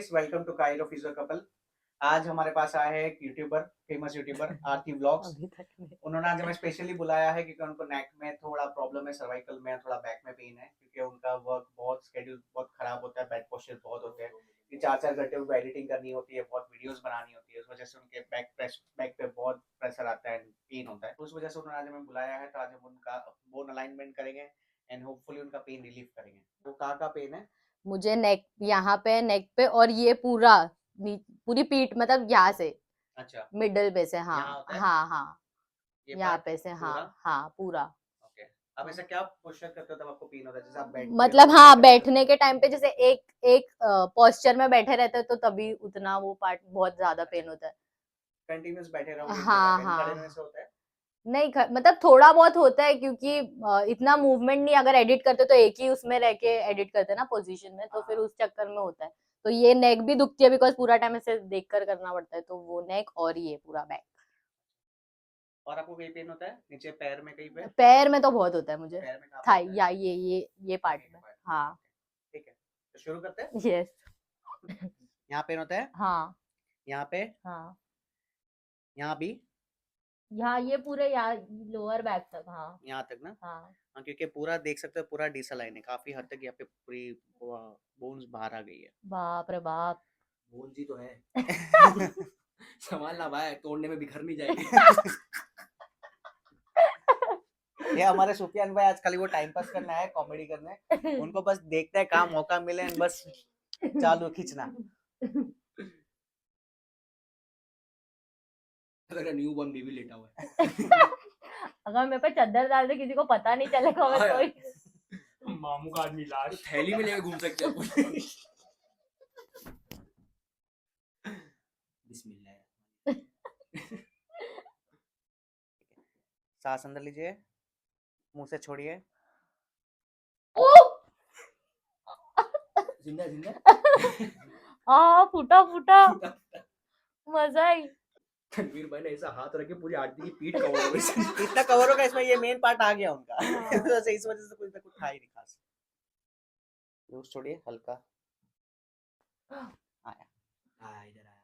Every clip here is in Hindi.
Guys, welcome to chiro physio couple. आज हमारे पास आया है एक YouTuber, famous YouTuber Aarti vlogs. अभी तक नहीं। उन्होंने आज हमें स्पेशली बुलाया है क्योंकि उनको नेक में थोड़ा प्रॉब्लम है, सर्वाइकल में थोड़ा बैक में पेन है क्योंकि उनका वर्क बहुत स्केड्यूल बहुत खराब होता है, बेड पोस्चर बहुत होते हैं कि 4-4 घंटे उनको एडिटिंग करनी होती है, बहुत वीडियोस बनानी होती है, उस वजह से उनके बैक पे बहुत प्रेशर आता है, पेन होता है। तो उस वजह से उन्होंने आज हमें बुलाया है, तो आज हम उनका बोन अलाइनमेंट करेंगे एंड होपफुली उनका पेन रिलीफ करेंगे। तो कहाँ का पेन है? मुझे नेक यहाँ पे, नेक पे, और ये पूरा पूरी पीठ, मतलब यहाँ से अच्छा, मिडल पे से। हाँ यहाँ होता है हाँ हाँ, ये यहाँ पार्ट पे से। हाँ पूरा। हाँ, पूरा। ओके, आप ऐसा क्या पोस्चर करते हो तब आपको पेन होता है? जैसे आप बैठते मतलब हो क्या हाँ, करते हो? बैठने के टाइम पे जैसे एक एक पोस्चर में बैठे रहते हैं तो तभी उतना वो पार्ट बहुत ज्यादा पेन होता है। कंटिन्यूअस बैठे रहोगे एक जगह हाँ पे, खड़े रहने हाँ, से होता है? नहीं मतलब थोड़ा बहुत होता है क्योंकि इतना मूवमेंट नहीं, अगर एडिट करते तो एक ही उसमें रह के एडिट करते ना पोजीशन में, तो फिर उस चक्कर में होता है। तो ये नेक भी दुखती है बिकॉज पूरा टाइम ऐसे देख कर करना पड़ता है, तो वो नेक और ये पूरा बैक। और आपको कहीं पेन होता है नीचे पैर में कहीं पे? पैर में तो बहुत होता है मुझे, पैर में कहाँ पे थाई होता है? या ये पार्ट में। हाँ। ठीक है, तो शुरू करते हैं। यस। यहाँ पेन होता है, हाँ यहाँ पे, हाँ, यहाँ भी, यहाँ ये पूरे यहाँ लोअर बैक तक। हाँ यहाँ तक ना? हाँ। हाँ, क्योंकि पूरा देख सकते हो, पूरा डिसलाइन है काफी हद तक, यहाँ पे पूरी बोन्स बाहर आ गई है। बाप रे बाप। बोन जी तो है। संभालना भाई, तोड़ने में बिखर नहीं जाएगी। ये हमारे सुफियान भाई आज खाली वो टाइम पास करना है, कॉमेडी करने, उनको बस देखते हैं कहाँ मौका मिले and बस चालू खींचना। मेरा न्यू बॉर्न बेबी लेटा हुआ है। अगर मेरे पे चादर डाल दे किसी को पता नहीं चलेगा, मैं कोई मामू का आदमी लाश थैली में लेके घूम सकते हैं अपन। बिस्मिल्लाह। सांस अंदर लीजिए, मुंह से छोड़िए। जिंदा जिंदा। हाँ, फूटा फूटा, मजा आई। तनवीर भाई ने ऐसा हाथ रखे पूरी आरती की पीठ कवर हो गई। इतना कवर होगा इसमें, ये मेन पार्ट आ गया उनका। तो इस वजह से कुछ ना कुछ था ही नहीं खास। लूज छोड़िए, हल्का आया। इधर आया।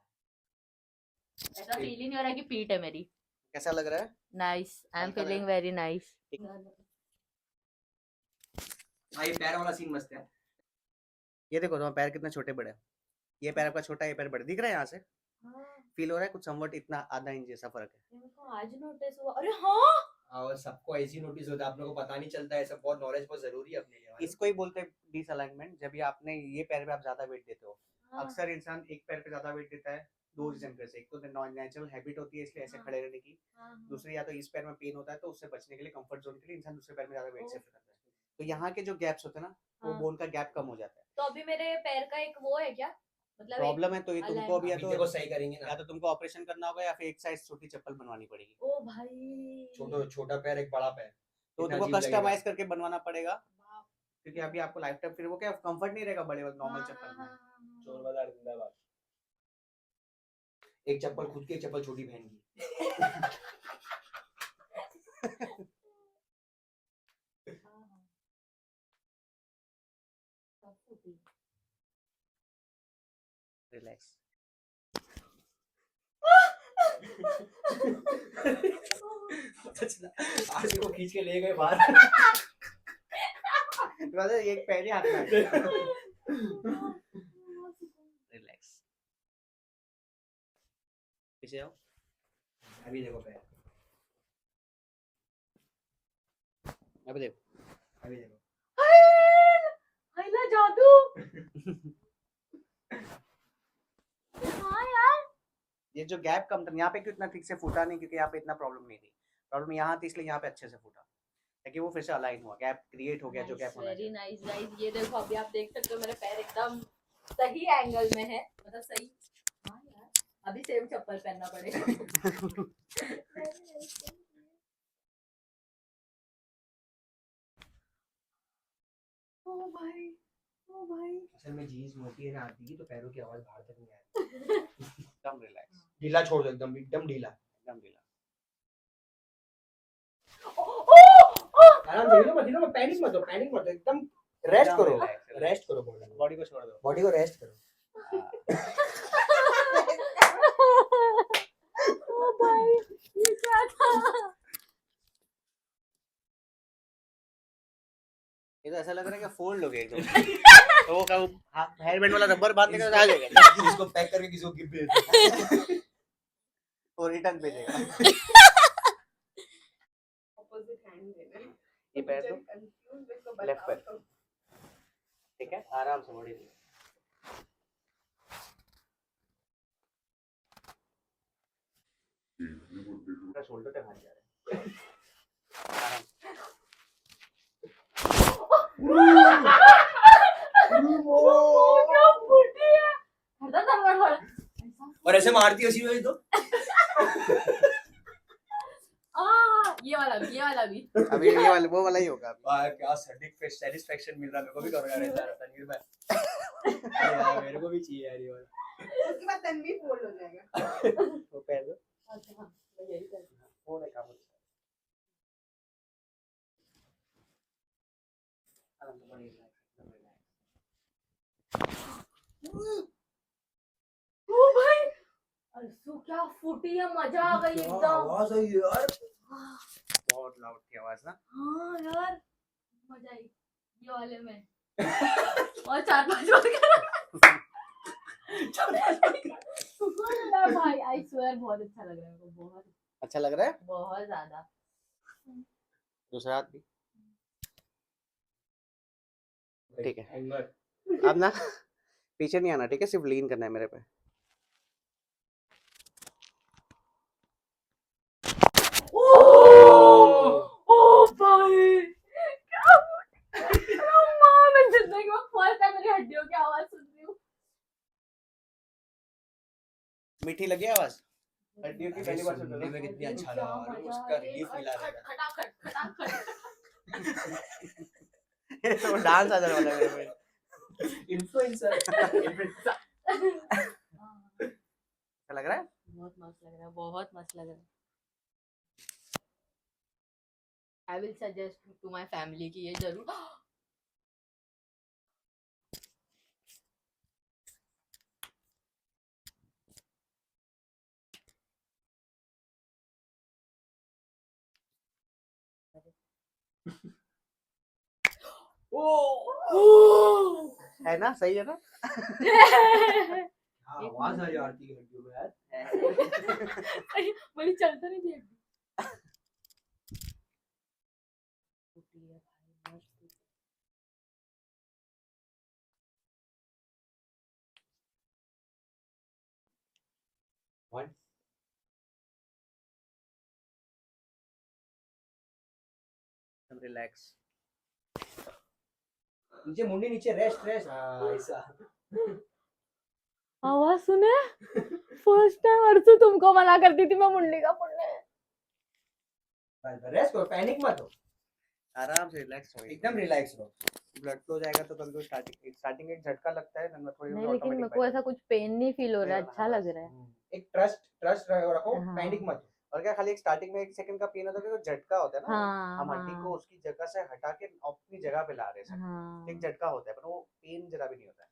ऐसा फील ही नहीं हो रहा कि पीठ है मेरी। कैसा लग रहा है? नाइस, आई एम हल्का लग फीलिंग रहा है? Very nice. हाँ, ये पैर वाला सीन मस्त है। ये देखो तुम्हारे पैर कितने छोटे बड़े हैं। ये पैर आपका छोटा है, ये पैर बड़े दिख रहा है यहाँ से। फील हो रहा है कुछ समवट, इतना आधा इंच जैसा फर्क है। मेरे को आज नोटिस हुआ। अरे हाँ, और सबको ऐसी नोटिस होता है, आप लोगों को पता नहीं चलता है। सब बहुत नॉलेज बहुत जरूरी है अपने लिए। इसको ही बोलते हैं डिसअलाइनमेंट। जब ये आपने ये पैर पे आप ज्यादा वेट देते हो। अक्सर इंसान एक पैर पे ज्यादा वेट देता है दो रीजन पे से। एक तो नेचुरल हैबिट होती है इसलिए ऐसे खड़े रहने की। दूसरी, या तो इस पैर में पेन होता है तो उससे बचने के लिए, कंफर्ट जोन के लिए इंसान दूसरे पैर में ज्यादा वेट शिफ्ट करता है। तो यहाँ के जो गैप्स होते हैं ना, वो बोन का गैप कम हो जाता है। तो अभी मेरे पैर का एक वो है क्या, मतलब प्रॉब्लम है तो ये तुमको अभी अभी देखो सही करेंगे ना। या तो तुमको ऑपरेशन करना होगा या फिर एक साइज छोटी चप्पल बनवानी पड़ेगी। ओ भाई, छोटा पैर एक बड़ा पैर तो कितना तुमको अजीब लगेगा। कस्टमाइज करके बनवाना पड़ेगा क्योंकि अभी आपको लाइफ टाइम फिर वो क्या कंफर्ट नहीं रहेगा बड़े नॉर्मल चप्पल में। चोर बाजार जिंदाबाद। एक चप्पल खुद की, एक चप्पल छोटी बहन की। रिलैक्स। आरती को खींच के ले गए बाहर। एक पहले हाथ में रिलैक्स। पीछे आओ। अभी देखो पैर, अभी देखो। अभी देखो। हाइला जादू। हाँ यार, ये जो गैप कम था यहाँ पे, कितना ठीक से फूटा नहीं क्योंकि यहाँ पे इतना प्रॉब्लम नहीं थी। प्रॉब्लम यहाँ थी इसलिए यहाँ पे अच्छे से फूटा, ताकि वो फिर से अलाइन हुआ, गैप क्रिएट हो गया जो गैप होना वेरी चाहिए। Nice guys. ये देखो, अभी आप देख सकते हो मेरे पैर एकदम सही एंगल में है, मतलब सही। हाँ यार, अभी सेम चप्पल पहनना पड़ेगा। ओ भाई, ओ भाई। असल में जीन्स मोटी है ना आरती की, तो पैरों की आवाज बाहर तक नहीं आती। एकदम रिलैक्स, ढीला छोड़ दो, एकदम एकदम ढीला। एकदम ढीला। आराम से हिलो मत, पैनिक मत हो, एकदम रेस्ट करो, रेस्ट करो, बॉडी को छोड़ दो। बॉडी को रेस्ट करो। ओ भाई ये क्या था? ये तो ऐसा लग रहा है कि फोल्ड हो गया एकदम। तो वो का हेयर बैंड वाला रबर बांधने का आ जाएगा, इसको पैक करके किसी को गिफ्ट दे दे। वो रिटर्न भेजेगा। ऑपोजिट हैंड देना है। ये पैर दो, कंफ्यूज इसको लेफ्ट बताओ पैर। तो। ठीक है, आराम से बॉडी शोल्डर तक हाथ जा रहा है। आराम से। क्या फूटी है? हटा दरवाजा। और ऐसे मारती है उसी में तो। ये वाला भी अभी ये वाला वो वाला ही होगा अभी। वाह क्या सेटिस्फेक्शन मिल रहा है, मेरे को भी करना रहता है तनवीर भाई। अरे यार मेरे को भी चाहिए यार ये वाला। उसके बाद तन्वी फोल्ड हो जाएगा। वो पैर दो, अच्छा हाँ मैं यही करती हूँ। वो नहीं काम होता। आराम से बॉडी रिलैक्स। ओ भाई अर्सू क्या फूटी है, मजा आ गई क्या एकदम। आवाज आई यार। बहुत लाउड थी आवाज ना। हाँ यार मजा आई ये वाले में। और 4-5 बार करा। भाई आई स्वेयर बहुत अच्छा लग रहा है मेरे को, बहुत अच्छा लग रहा है। बहुत ज्यादा। दूसरा हाथ भी ठीक है। एंगर अब ना पीछे नहीं आना, ठीक है, सिर्फ लीन करना है मेरे पे। ओ भाई क्या माँ, मैं जिंदगी में फर्स्ट टाइम मेरी हड्डियों की आवाज सुन रही हूँ। मीठी लगी आवाज हड्डियों की, पहली बार सुन सुनने में कितनी अच्छा क्या लगा, मजा उसका है, रिलीफ मिला रहेगा। खटाखट खटाखट। ये तो डांस आ जाने वाला है मेरे पे। इन्फ्लुएंसर अच्छा लग रहा है। बहुत मस्त लग रहा है, बहुत मस्त लग रहा है। I will suggest to my family की ये जरूर। है ना, सही है ना। आवाज आ रही है आरती की हड्डियों में यार। मेरी चलता नहीं थी हड्डी। फूटी है भाई, मस्त फूटी। One. रिलैक्स। नीचे मुंडी नीचे, रेस्ट रेस्ट। हाँ ऐसा। आवाज सुने फर्स्ट टाइम अर्सू तुमको मना करती थी मैं मुंडी का फोड़ने। रेस्ट करो, पैनिक मत हो, आराम से रिलैक्स हो, एकदम रिलैक्स रहो। ब्लड फ्लो जाएगा तो कभी स्टार्टिंग एक झटका लगता है ना, थोड़ी नहीं लेकिन मेरे को ऐसा कुछ पेन नहीं फील हो रहा है, अच्छा लग रहा है। एक ट्रस्ट रखो, हाँ। पैनिक मत हो। और क्या, खाली एक स्टार्टिंग में 1 सेकंड का पेन होता है, जो झटका होता है ना, हाँ, हम हड्डी को हाँ, उसकी जगह से हटा के अपनी जगह पे ला रहे हैं, हाँ। एक झटका होता है, पर वो पेन जरा भी नहीं होता है।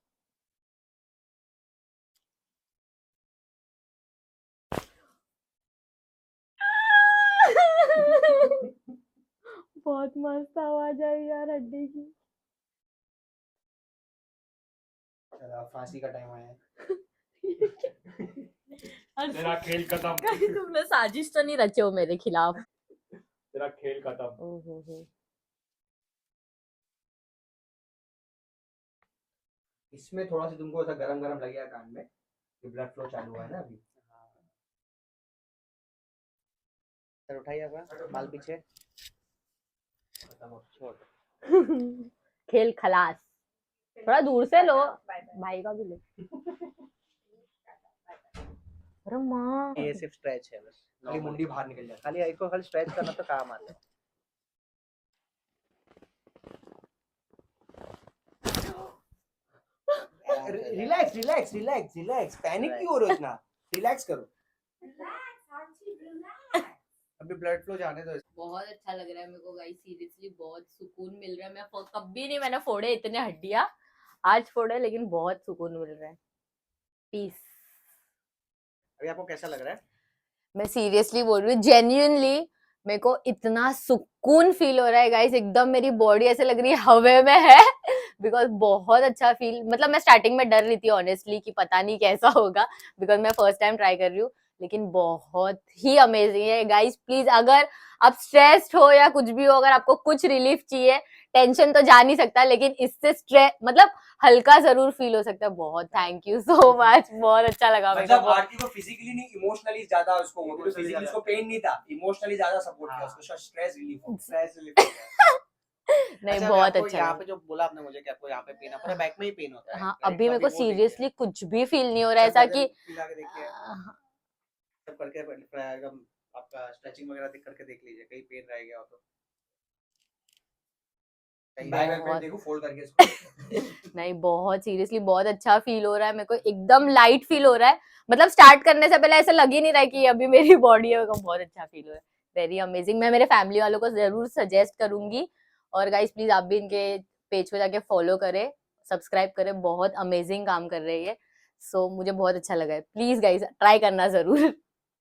बहुत मस्त आवाज आई यार हड्डी की। चलो फांसी का टाइम आया है। तेरा खेल खत्म, कहीं तुमने साजिश तो नहीं रचे हो मेरे खिलाफ। तेरा खेल खत्म। ओहो इसमें थोड़ा सा तुमको ऐसा गरम गरम लगेगा कान में, कि ब्लड फ्लो चालू हुआ है ना अभी। सर उठाइए अपना बाल पीछे, खत्म हो। छोड़। खेल खलास। थोड़ा दूर से लो, भाई का भी लो। अरे माँ ये सिर्फ स्ट्रेच है बस, खाली मुंडी बाहर निकल जाती खाली इसको खाली स्ट्रेच करना तो काम आता है। Relax relax relax relax, panic क्यों हो रहे हो इतना, रिलैक्स करो। अभी ब्लड फ्लो जाने दो। बहुत अच्छा लग रहा है मेरे को गाइस, सीरियसली बहुत सुकून मिल रहा है। मैं कभी नहीं मैंने फोड़े इतने हड्डियां, आज फोड़े लेकिन बहुत सुकून मिल रहा है। पीस। अभी आपको कैसा लग रहा है? मैं सीरियसली बोल रही हूँ, जेन्युइनली मेरे को इतना सुकून फील हो रहा है गाइस, एकदम मेरी बॉडी ऐसे लग रही है हवा में है बिकॉज बहुत अच्छा फील, मतलब मैं स्टार्टिंग में डर रही थी ऑनेस्टली कि पता नहीं कैसा होगा बिकॉज मैं फर्स्ट टाइम ट्राई कर रही हूँ, लेकिन बहुत ही अमेजिंग है गाइस। प्लीज अगर आप स्ट्रेस्ड हो या कुछ भी हो, अगर आपको कुछ रिलीफ चाहिए, टेंशन तो जा नहीं सकता लेकिन इससे स्ट्रेस मतलब हल्का जरूर फील हो सकता है। बहुत थैंक यू सो मच, बहुत अच्छा लगा मेरे मतलब को। आरती को फिजिकली नहीं इमोशनली ज्यादा उसको हो, Emotionally फिजिकली ज्यादा। उसको पेन नहीं था, इमोशनली ज्यादा सपोर्ट किया हाँ। उसको, स्ट्रेस रिलीफ हो। स्ट्रेस रिलीफ हो गया। नहीं अच्छा, अभी बहुत आपको अच्छा यहाँ लगा। पे जो बोला आपने मुझे कि आपको यहाँ पे पेन है, पूरा बैक में ही पेन होता है, हाँ right? अभी तो मेरे को वो देखिए। सीरियसली कुछ भी फील नहीं हो रहा है सब ऐसा गर्दन कि फैला के देखिए, सब करके एकदम आपका स्ट्रेचिंग वगैरह करके देख लीजिए, कहीं पेन रह गया हो तो। कहीं बैक बैक बहुत- पे देखो फोल्ड करके इसको। नहीं बहुत सीरियसली बहुत अच्छा फील हो रहा है मेरे को, एकदम लाइट फील हो रहा है, मतलब स्टार्ट करने से पहले ऐसा लग ही नहीं रहा है कि अभी मेरी बॉडी है, मेरे को बहुत अच्छा फील हो रहा है। वेरी अमेजिंग, मैं मेरे फैमिली वालों को जरूर सजेस्ट करूंगी, और गाइस प्लीज आप भी इनके पेज को जाके फॉलो करें, सब्सक्राइब करें, बहुत अमेजिंग काम कर रही है। सो मुझे बहुत अच्छा लगा है, प्लीज गाइस ट्राई करना जरूर।